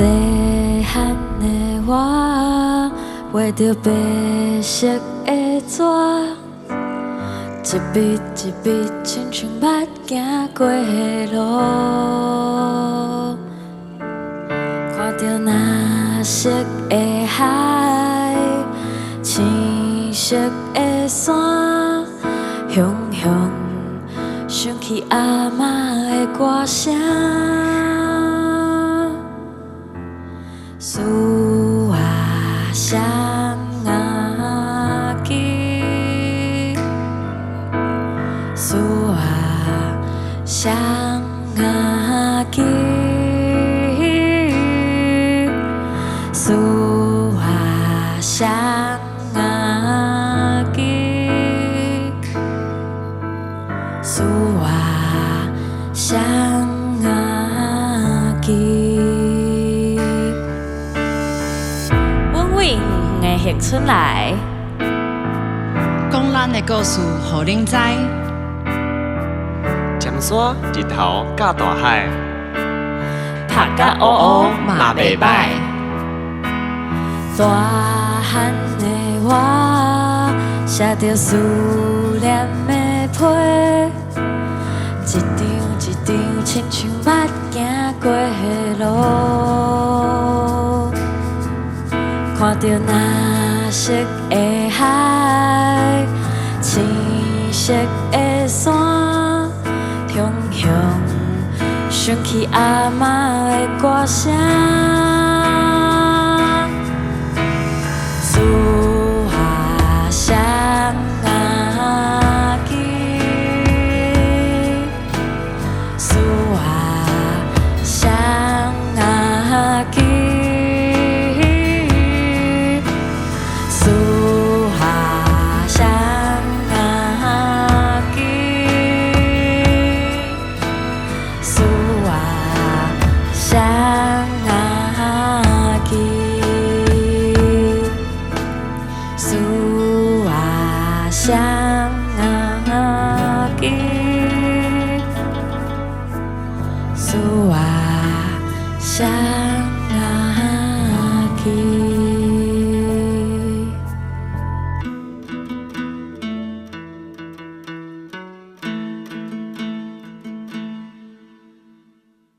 细汉的我，画着白色的纸，一笔一笔亲像捌行过的路，看着蓝色的海，青色的山，雄雄想起阿嬷的歌声。树啊双啊枝，树啊双啊枝，树啊双啊枝，树啊双啊枝。的乡村来，讲咱的故事，互恁知。尖山日头甲大海，拍甲乌乌嘛袂歹。大汉的我，写着思念的批，一张一张亲像捌行过的路。看着蓝色的海，青色的山，雄雄想起阿嬷的歌声。